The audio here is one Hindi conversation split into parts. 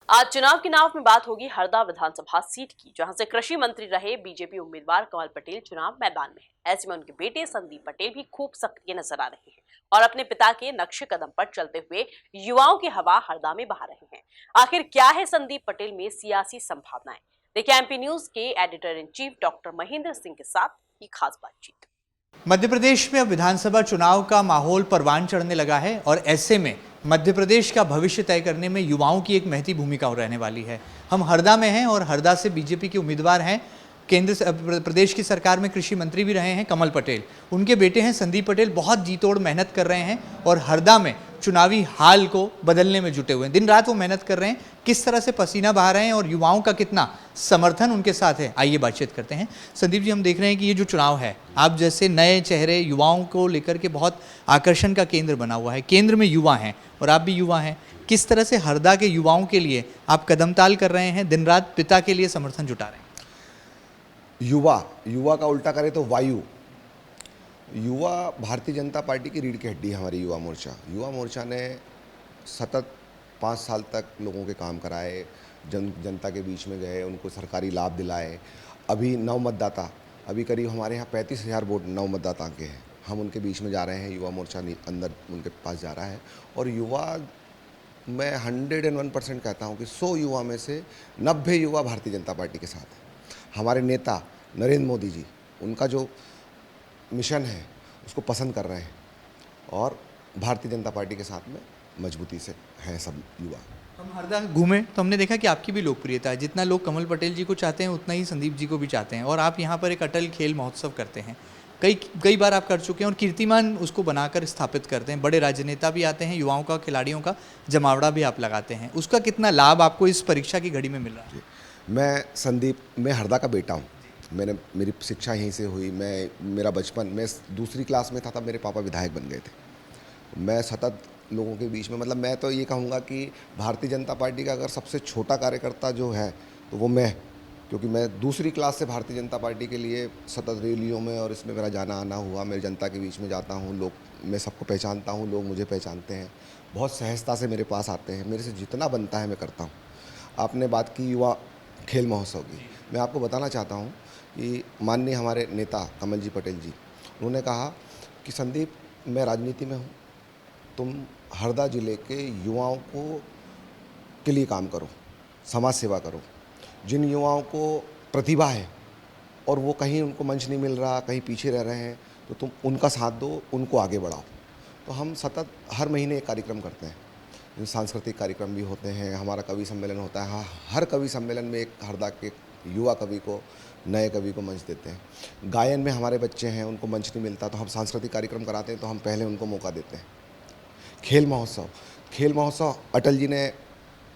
आज चुनाव के नाव में बात होगी हरदा विधानसभा सीट की, जहां से कृषि मंत्री रहे बीजेपी उम्मीदवार कमल पटेल चुनाव मैदान में हैं। ऐसे में उनके बेटे संदीप पटेल भी खूब सक्रिय नजर आ रहे हैं और अपने पिता के नक्शे कदम पर चलते हुए युवाओं की हवा हरदा में बहा रहे हैं। आखिर क्या है संदीप पटेल में सियासी संभावनाएं? देखिए एमपी न्यूज के editor in chief doctor Mahendra Singh के साथ ये खास बातचीत। मध्य प्रदेश में अब विधानसभा चुनाव का माहौल परवान चढ़ने लगा है और ऐसे में मध्य प्रदेश का भविष्य तय करने में युवाओं की एक महती भूमिका रहने वाली है। हम हरदा में हैं और हरदा से बीजेपी के उम्मीदवार हैं। प्रदेश की सरकार में कृषि मंत्री भी रहे हैं कमल पटेल। उनके बेटे हैं संदीप पटेल, बहुत जी तोड़ मेहनत कर रहे हैं और हरदा में चुनावी हाल को बदलने में जुटे हुए हैं। दिन रात वो मेहनत कर रहे हैं, किस तरह से पसीना बहा रहे हैं और युवाओं का कितना समर्थन उनके साथ है, आइए बातचीत करते हैं। संदीप जी, हम देख रहे हैं कि ये जो चुनाव है, आप जैसे नए चेहरे युवाओं को लेकर के बहुत आकर्षण का केंद्र बना हुआ है। केंद्र में युवा हैं और आप भी युवा हैं। किस तरह से हरदा के युवाओं के लिए आप कदमताल कर रहे हैं, दिन रात पिता के लिए समर्थन जुटा रहे हैं? युवा का उल्टा करें तो वायु। युवा भारतीय जनता पार्टी की रीढ़ की हड्डी है। हमारी युवा मोर्चा ने सतत 5 साल तक लोगों के काम कराए, जनता के बीच में गए, उनको सरकारी लाभ दिलाए। अभी नव मतदाता, अभी करीब हमारे यहाँ 35,000 वोट नव मतदाता के हैं। हम उनके बीच में जा रहे हैं, युवा मोर्चा अंदर उनके पास जा रहा है। और युवा, मैं 101% कहता हूँ कि 100 युवा में से 90 युवा भारतीय जनता पार्टी के साथ हैं। हमारे नेता नरेंद्र मोदी जी, उनका जो मिशन है उसको पसंद कर रहे हैं और भारतीय जनता पार्टी के साथ में मजबूती से हैं सब युवा। हम हरदा घूमे तो हमने देखा कि आपकी भी लोकप्रियता है। जितना लोग कमल पटेल जी को चाहते हैं उतना ही संदीप जी को भी चाहते हैं और आप यहाँ पर एक अटल खेल महोत्सव करते हैं। कई बार आप कर चुके हैं और कीर्तिमान उसको बनाकर स्थापित करते हैं। बड़े राजनेता भी आते हैं, युवाओं का, खिलाड़ियों का जमावड़ा भी आप लगाते हैं। उसका कितना लाभ आपको इस परीक्षा की घड़ी में मिल रहा है? मैं हरदा का बेटा हूँ। मेरी शिक्षा यहीं से हुई। मेरा बचपन, मैं दूसरी क्लास में था तब मेरे पापा विधायक बन गए थे। मैं सतत लोगों के बीच में, मतलब मैं तो ये कहूँगा कि भारतीय जनता पार्टी का अगर सबसे छोटा कार्यकर्ता जो है तो वो मैं, क्योंकि मैं दूसरी क्लास से भारतीय जनता पार्टी के लिए सतत रैलियों में और इसमें मेरा जाना आना हुआ। मैं जनता के बीच में जाता हूँ, मैं सबको पहचानता हूँ, लोग मुझे पहचानते हैं, बहुत सहजता से मेरे पास आते हैं। मेरे से जितना बनता है मैं करता हूँ। आपने बात की युवा खेल महोत्सव की, मैं आपको बताना चाहता हूँ कि माननीय हमारे नेता कमल जी पटेल जी, उन्होंने कहा कि संदीप, मैं राजनीति में हूँ, तुम हरदा ज़िले के युवाओं के लिए काम करो, समाज सेवा करो। जिन युवाओं को प्रतिभा है और वो कहीं उनको मंच नहीं मिल रहा, कहीं पीछे रह रहे हैं, तो तुम उनका साथ दो, उनको आगे बढ़ाओ। तो हम सतत हर महीने एक कार्यक्रम करते हैं। सांस्कृतिक कार्यक्रम भी होते हैं, हमारा कवि सम्मेलन होता है। हर कवि सम्मेलन में एक हरदा के युवा कवि को, नए कवि को मंच देते हैं। गायन में हमारे बच्चे हैं, उनको मंच नहीं मिलता, तो हम सांस्कृतिक कार्यक्रम कराते हैं, तो हम पहले उनको मौका देते हैं। खेल महोत्सव अटल जी ने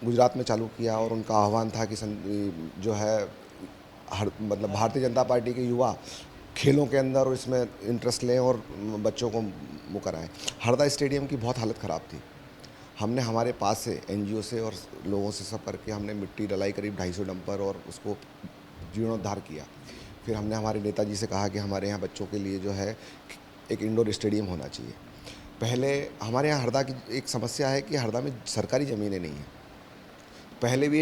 गुजरात में चालू किया और उनका आह्वान था कि जो है मतलब भारतीय जनता पार्टी के युवा खेलों के अंदर और इसमें इंटरेस्ट लें और बच्चों को वो कराएं। हरदा स्टेडियम की बहुत हालत ख़राब थी। हमने हमारे पास से एनजीओ से और लोगों से सब करके हमने मिट्टी डलाई, करीब 250 डंपर, और उसको जीर्णोद्धार किया। फिर हमने हमारे नेताजी से कहा कि हमारे यहाँ बच्चों के लिए जो है एक इंडोर स्टेडियम होना चाहिए। पहले हमारे यहाँ हरदा की एक समस्या है कि हरदा में सरकारी ज़मीनें नहीं हैं। पहले भी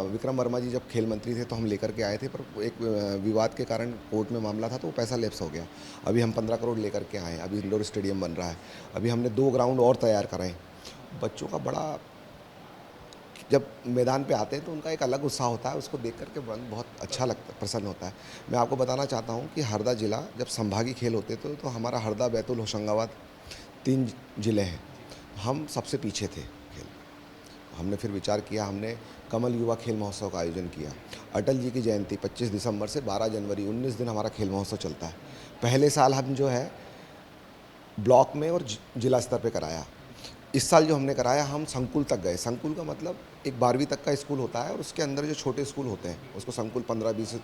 विक्रम वर्मा जी जब खेल मंत्री थे तो हम लेकर के आए थे, पर एक विवाद के कारण कोर्ट में मामला था तो वो पैसा लैप्स हो गया। अभी हम 15 करोड़ लेकर के आए हैं, अभी इंडोर स्टेडियम बन रहा है। अभी हमने 2 ग्राउंड और तैयार कराएं। बच्चों का बड़ा, जब मैदान पे आते हैं तो उनका एक अलग उत्साह होता है, उसको देख करके मन बहुत अच्छा लगता है, प्रसन्न होता है। मैं आपको बताना चाहता हूँ कि हरदा ज़िला जब संभागीय खेल होते थे तो हमारा हरदा, बैतूल, होशंगाबाद 3 ज़िले हैं, हम सबसे पीछे थे खेल। हमने फिर विचार किया, हमने कमल युवा खेल महोत्सव का आयोजन किया। अटल जी की जयंती 25 दिसंबर से 12 जनवरी 19 दिन हमारा खेल महोत्सव चलता है। पहले साल हम जो है ब्लॉक में और जिला स्तर पे कराया। इस साल जो हमने कराया, हम संकुल तक गए। संकुल का मतलब एक 12वीं तक का स्कूल होता है और उसके अंदर जो छोटे स्कूल होते हैं उसको संकुल 15-20,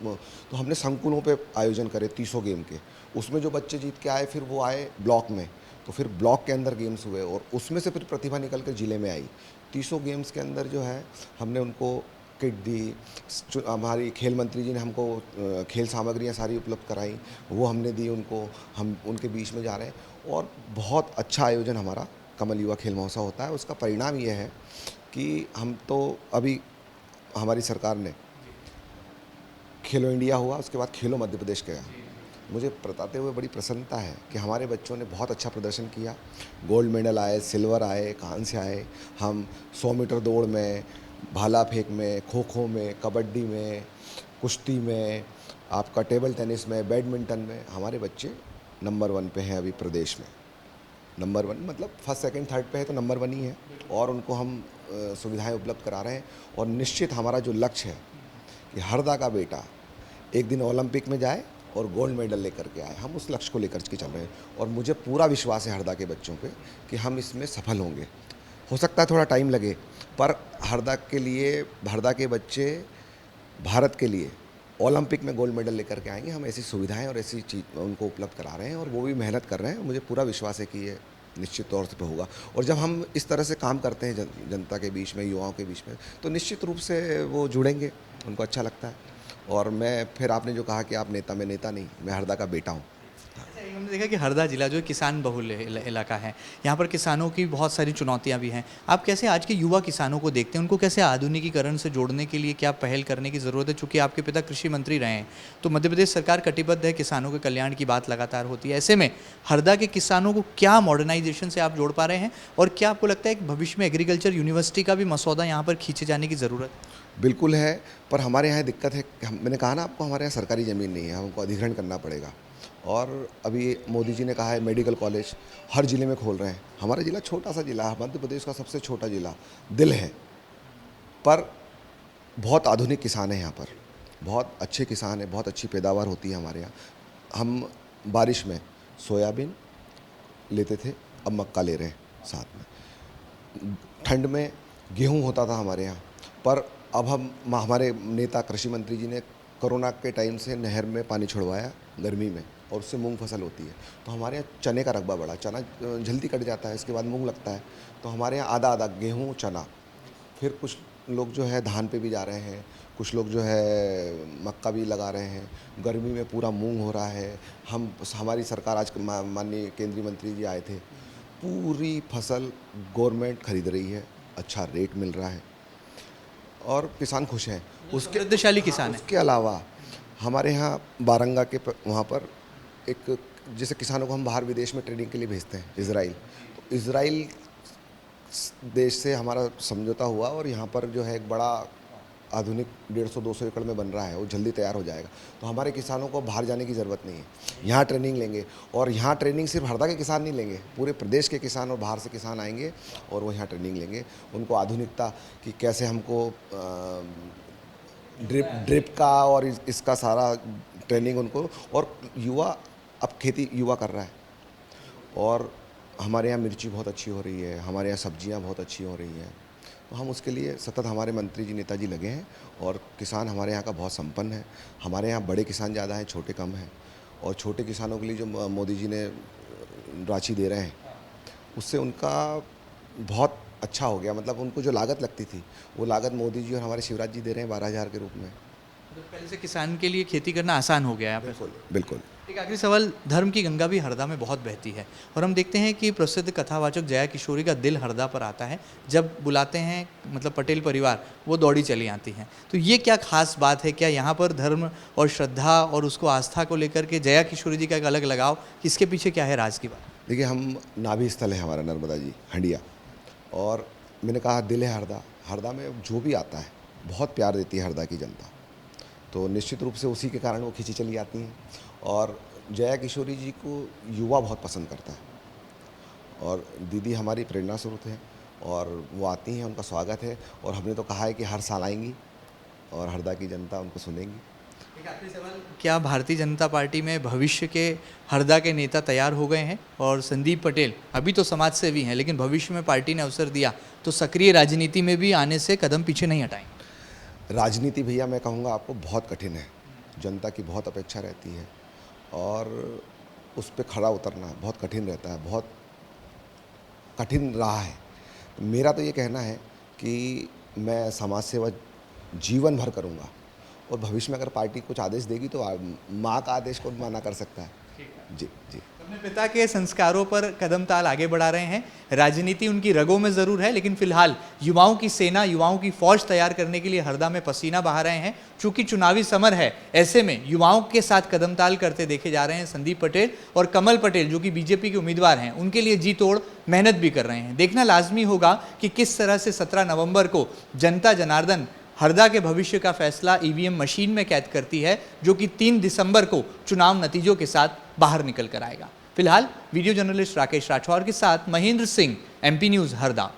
तो हमने संकुलों पे आयोजन करे 300 गेम के। उसमें जो बच्चे जीत के आए फिर वो आए ब्लॉक में, तो फिर ब्लॉक के अंदर गेम्स हुए और उसमें से फिर प्रतिभा निकल कर ज़िले में आई। 300 गेम्स के अंदर जो है हमने उनको किट दी। हमारी खेल मंत्री जी ने हमको खेल सामग्रियाँ सारी उपलब्ध कराई, वो हमने दी उनको। हम उनके बीच में जा रहे हैं और बहुत अच्छा आयोजन हमारा कमल युवा खेल महोत्सव होता है। उसका परिणाम ये है कि हम तो अभी हमारी सरकार ने खेलो इंडिया हुआ, उसके बाद खेलो मध्य प्रदेश गया। मुझे बताते हुए बड़ी प्रसन्नता है कि हमारे बच्चों ने बहुत अच्छा प्रदर्शन किया। गोल्ड मेडल आए, सिल्वर आए, कांस्य आए। हम 100 मीटर दौड़ में, भाला फेंक में, खो खो में, कबड्डी में, कुश्ती में, आपका टेबल टेनिस में, बैडमिंटन में हमारे बच्चे नंबर 1 पे हैं अभी प्रदेश में। नंबर 1 मतलब फर्स्ट सेकंड थर्ड पे है तो नंबर 1 ही है, और उनको हम सुविधाएं उपलब्ध करा रहे हैं। और निश्चित हमारा जो लक्ष्य है कि हरदा का बेटा एक दिन ओलंपिक में जाए और गोल्ड मेडल लेकर के आए, हम उस लक्ष्य को लेकर के चल रहे हैं। और मुझे पूरा विश्वास है हरदा के बच्चों पे कि हम इसमें सफल होंगे। हो सकता है थोड़ा टाइम लगे, पर हरदा के लिए, हरदा के बच्चे भारत के लिए ओलंपिक में गोल्ड मेडल लेकर के आएंगे। हम ऐसी सुविधाएं और ऐसी चीज़ उनको उपलब्ध करा रहे हैं, और वो भी मेहनत कर रहे हैं। मुझे पूरा विश्वास है कि ये निश्चित तौर पे होगा। और जब हम इस तरह से काम करते हैं जनता के बीच में, युवाओं के बीच में, तो निश्चित रूप से वो जुड़ेंगे, उनको अच्छा लगता है। और मैं फिर आपने जो कहा कि आप नेता, मैं नेता नहीं, मैं हरदा का बेटा हूँ। अच्छा, हमने देखा कि हरदा जिला जो है किसान बहुल इलाका है, यहाँ पर किसानों की बहुत सारी चुनौतियाँ भी हैं। आप कैसे आज के युवा किसानों को देखते हैं, उनको कैसे आधुनिकीकरण से जोड़ने के लिए क्या पहल करने की ज़रूरत है? चूँकि आपके पिता कृषि मंत्री रहे हैं, तो मध्य प्रदेश सरकार कटिबद्ध है, किसानों के कल्याण की बात लगातार होती है। ऐसे में हरदा के किसानों को क्या मॉडर्नाइजेशन से आप जोड़ पा रहे हैं, और क्या आपको लगता है कि भविष्य में एग्रीकल्चर यूनिवर्सिटी का भी मसौदा यहाँ पर खींचे जाने की ज़रूरत है? बिल्कुल है, पर हमारे यहाँ दिक्कत है, मैंने कहा ना आपको, हमारे यहाँ सरकारी ज़मीन नहीं है, हमको अधिग्रहण करना पड़ेगा। और अभी मोदी जी ने कहा है मेडिकल कॉलेज हर ज़िले में खोल रहे हैं। हमारा ज़िला छोटा सा ज़िला, मध्य प्रदेश का सबसे छोटा ज़िला दिल है, पर बहुत आधुनिक किसान हैं यहाँ पर, बहुत अच्छे किसान हैं, बहुत अच्छी पैदावार होती है हमारे यहाँ। हम बारिश में सोयाबीन लेते थे, अब मक्का ले रहे हैं साथ में। ठंड में गेहूँ होता था हमारे यहाँ, पर अब हमारे नेता कृषि मंत्री जी ने कोरोना के टाइम से नहर में पानी छुड़वाया गर्मी में, और उससे मूंग फसल होती है। तो हमारे यहाँ चने का रकबा बढ़ा, चना जल्दी कट जाता है, इसके बाद मूंग लगता है। तो हमारे यहाँ आधा आधा गेहूँ चना, फिर कुछ लोग जो है धान पे भी जा रहे हैं, कुछ लोग जो है मक्का भी लगा रहे हैं। गर्मी में पूरा मूंग हो रहा है। हमारी सरकार आज माननीय केंद्रीय मंत्री जी आए थे, पूरी फसल गवर्नमेंट खरीद रही है, अच्छा रेट मिल रहा है और किसान खुश हैं। उसके समृद्धशाली किसान है। उसके अलावा हमारे यहाँ बारंगा के वहाँ पर एक, जैसे किसानों को हम बाहर विदेश में ट्रेनिंग के लिए भेजते हैं, इजराइल, तो इजराइल देश से हमारा समझौता हुआ, और यहाँ पर जो है एक बड़ा आधुनिक 150-200 एकड़ में बन रहा है, वो जल्दी तैयार हो जाएगा। तो हमारे किसानों को बाहर जाने की ज़रूरत नहीं है, यहाँ ट्रेनिंग लेंगे। और यहाँ ट्रेनिंग सिर्फ हरदा के किसान नहीं लेंगे, पूरे प्रदेश के किसान और बाहर से किसान आएंगे और वो यहाँ ट्रेनिंग लेंगे। उनको आधुनिकता कि कैसे हमको ड्रिप का और इसका सारा ट्रेनिंग उनको, और युवा अब खेती युवा कर रहा है। और हमारे यहाँ मिर्ची बहुत अच्छी हो रही है, हमारे यहाँ सब्जियाँ बहुत अच्छी हो रही हैं। तो हम उसके लिए सतत हमारे मंत्री जी, नेताजी लगे हैं, और किसान हमारे यहाँ का बहुत संपन्न है। हमारे यहाँ बड़े किसान ज़्यादा हैं, छोटे कम हैं। और छोटे किसानों के लिए जो मोदी जी ने राशि दे रहे हैं, उससे उनका बहुत अच्छा हो गया। मतलब उनको जो लागत लगती थी, वो लागत मोदी जी और हमारे शिवराज जी दे रहे हैं 12,000 के रूप में। तो पहले से किसान के लिए खेती करना आसान हो गया है यहाँ पे। बिल्कुल बिल्कुल। एक आखिरी सवाल, धर्म की गंगा भी हरदा में बहुत बहती है, और हम देखते हैं कि प्रसिद्ध कथावाचक जया किशोरी का दिल हरदा पर आता है। जब बुलाते हैं मतलब पटेल परिवार, वो दौड़ी चली आती हैं। तो ये क्या खास बात है? क्या यहाँ पर धर्म और श्रद्धा और उसको आस्था को लेकर के जया किशोरी जी का एक अलग लगाव, इसके पीछे क्या है राज की बात? देखिए, हम नाभि स्थल है हमारा नर्मदा जी, हंडिया, और मैंने कहा दिल है हरदा। हरदा में जो भी आता है बहुत प्यार देती है हरदा की जनता, तो निश्चित रूप से उसी के कारण वो खींची चली आती हैं। और जया किशोरी जी को युवा बहुत पसंद करता है, और दीदी हमारी प्रेरणा स्रोत है, और वो आती हैं, उनका स्वागत है। और हमने तो कहा है कि हर साल आएंगी और हरदा की जनता उनको सुनेंगी। एक आखिरी सवाल, क्या भारतीय जनता पार्टी में भविष्य के हरदा के नेता तैयार हो गए हैं? और संदीप पटेल अभी तो समाज सेवी हैं, लेकिन भविष्य में पार्टी ने अवसर दिया तो सक्रिय राजनीति में भी आने से कदम पीछे नहीं हटाएंगे? राजनीति भैया, मैं कहूँगा आपको, बहुत कठिन है। जनता की बहुत अपेक्षा रहती है, और उस पर खड़ा उतरना बहुत कठिन रहता है, बहुत कठिन रहा है। मेरा तो ये कहना है कि मैं समाज सेवा जीवन भर करूँगा, और भविष्य में अगर पार्टी कुछ आदेश देगी तो माँ का आदेश कौन माना कर सकता है। जी जी। अपने पिता के संस्कारों पर कदम ताल आगे बढ़ा रहे हैं। राजनीति उनकी रगों में जरूर है, लेकिन फिलहाल युवाओं की सेना, युवाओं की फौज तैयार करने के लिए हरदा में पसीना बहा रहे हैं। चूंकि चुनावी समर है, ऐसे में युवाओं के साथ कदम ताल करते देखे जा रहे हैं संदीप पटेल और कमल पटेल, जो कि बीजेपी के उम्मीदवार हैं। उनके लिए जी तोड़ मेहनत भी कर रहे हैं। देखना लाजमी होगा कि किस तरह से 17 नवंबर को जनता जनार्दन हरदा के भविष्य का फैसला ईवीएम मशीन में कैद करती है, जो कि 3 दिसंबर को चुनाव नतीजों के साथ बाहर निकल कर आएगा। फिलहाल वीडियो जर्नलिस्ट राकेश राठौर के साथ महेंद्र सिंह, एमपी न्यूज हरदा।